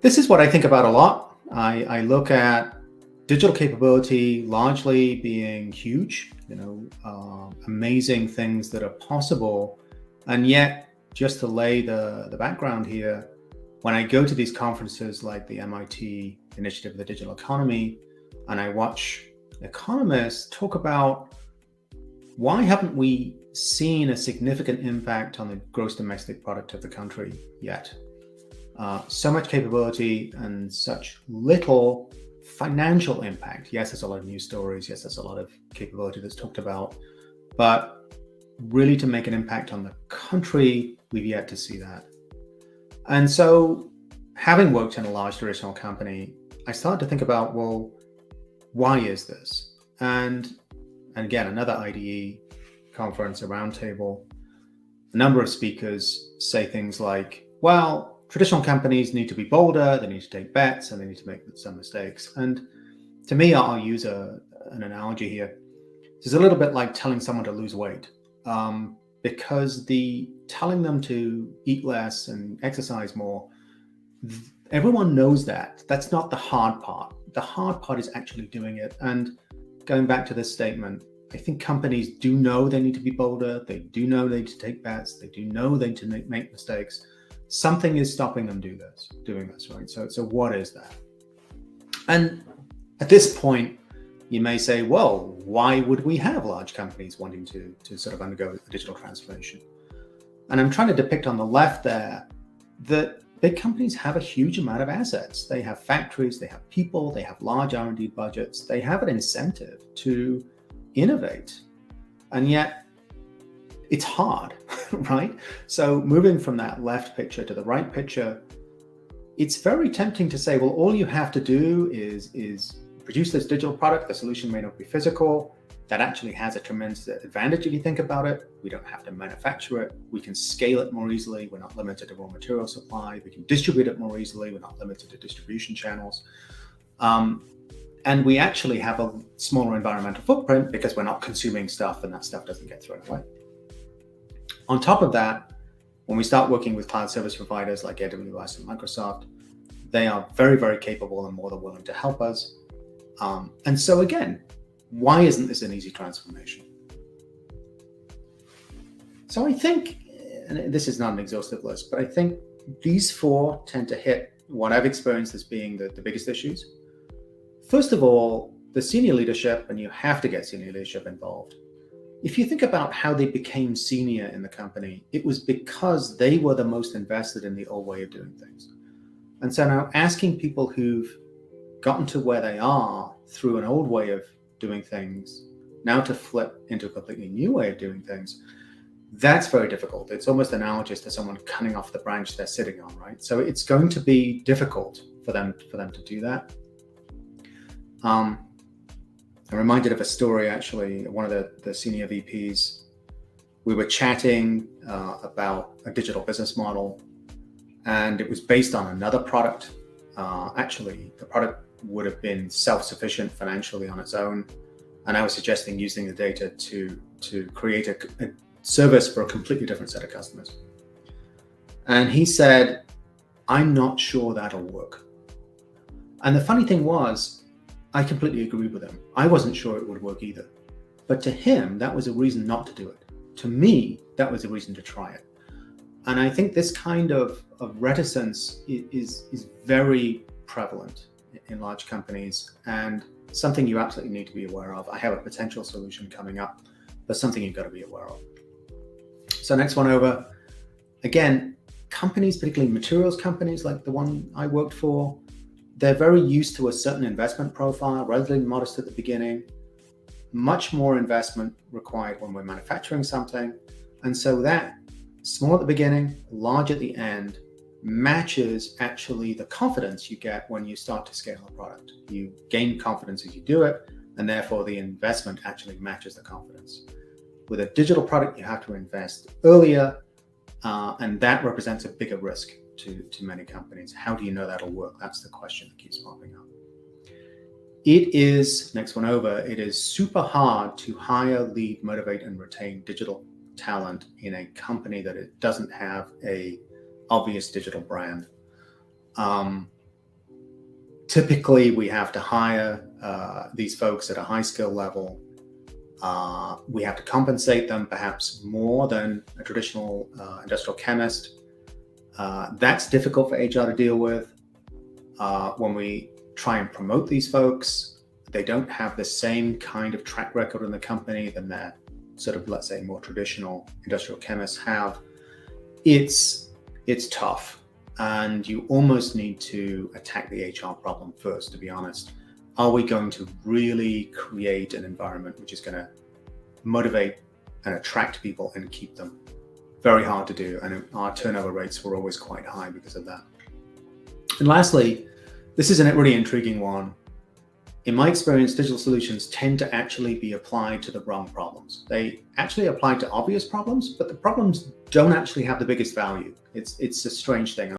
This is what I think about a lot. I look at digital capability largely being huge, amazing things that are possible. And yet, just to lay the background here, when I go to these conferences like the MIT Initiative of the Digital Economy, and I watch economists talk about why haven't we seen a significant impact on the gross domestic product of the country yet? So much capability and such little financial impact. Yes, there's a lot of news stories. Yes, there's a lot of capability that's talked about, but really to make an impact on the country, we've yet to see that. And so having worked in a large traditional company, I started to think about, well, why is this? And again, another IDE conference, a roundtable, a number of speakers say things like, well, traditional companies need to be bolder, they need to take bets, and they need to make some mistakes. And to me, I'll use an analogy here. It's a little bit like telling someone to lose weight, because telling them to eat less and exercise more, everyone knows that. That's not the hard part. The hard part is actually doing it. And going back to this statement, I think companies do know they need to be bolder. They do know they need to take bets. They do know they need to make mistakes. Something is stopping them doing this, right? So what is that? And at this point, you may say, well, why would we have large companies wanting to sort of undergo a digital transformation? And I'm trying to depict on the left there that big companies have a huge amount of assets. They have factories, they have people, they have large R&D budgets. They have an incentive to innovate. And yet it's hard, right? So moving from that left picture to the right picture, it's very tempting to say, well, all you have to do is produce this digital product. The solution may not be physical. That actually has a tremendous advantage if you think about it. We don't have to manufacture it. We can scale it more easily. We're not limited to raw material supply. We can distribute it more easily. We're not limited to distribution channels. And we actually have a smaller environmental footprint because we're not consuming stuff and that stuff doesn't get thrown away. On top of that, when we start working with cloud service providers like AWS and Microsoft, they are very, very capable and more than willing to help us. And so again, why isn't this an easy transformation? So I think, and this is not an exhaustive list, but I think these four tend to hit what I've experienced as being the biggest issues. First of all, the senior leadership, and you have to get senior leadership involved. If you think about how they became senior in the company, it was because they were the most invested in the old way of doing things. And so now asking people who've gotten to where they are through an old way of doing things, now to flip into a completely new way of doing things, that's very difficult. It's almost analogous to someone cutting off the branch they're sitting on, right? So it's going to be difficult for them to do that. I'm reminded of a story, actually. One of the senior VPs, we were chatting about a digital business model, and it was based on another product. Actually, the product would have been self-sufficient financially on its own. And I was suggesting using the data to create a service for a completely different set of customers. And he said, I'm not sure that'll work. And the funny thing was, I completely agreed with him. I wasn't sure it would work either. But to him, that was a reason not to do it. To me, that was a reason to try it. And I think this kind of reticence is very prevalent in large companies and something you absolutely need to be aware of. I have a potential solution coming up, but something you've got to be aware of. So next one over. Again, companies, particularly materials companies like the one I worked for, they're very used to a certain investment profile, relatively modest at the beginning, much more investment required when we're manufacturing something. And so that small at the beginning, large at the end, matches actually the confidence you get when you start to scale a product. You gain confidence as you do it, and therefore the investment actually matches the confidence. With a digital product, you have to invest earlier, and that represents a bigger risk to many companies. How do you know that'll work? That's the question that keeps popping up. It is, next one over, it is super hard to hire, lead, motivate, and retain digital talent in a company that it doesn't have a obvious digital brand. Typically, we have to hire these folks at a high skill level. We have to compensate them perhaps more than a traditional industrial chemist. That's difficult for HR to deal with. When we try and promote these folks, they don't have the same kind of track record in the company than their sort of, let's say, more traditional industrial chemists have. It's tough, and you almost need to attack the HR problem first, to be honest. Are we going to really create an environment which is going to motivate and attract people and keep them? Very hard to do, and our turnover rates were always quite high because of that. And lastly, this is a really intriguing one. In my experience, digital solutions tend to actually be applied to the wrong problems. They actually apply to obvious problems, but the problems don't actually have the biggest value. It's a strange thing.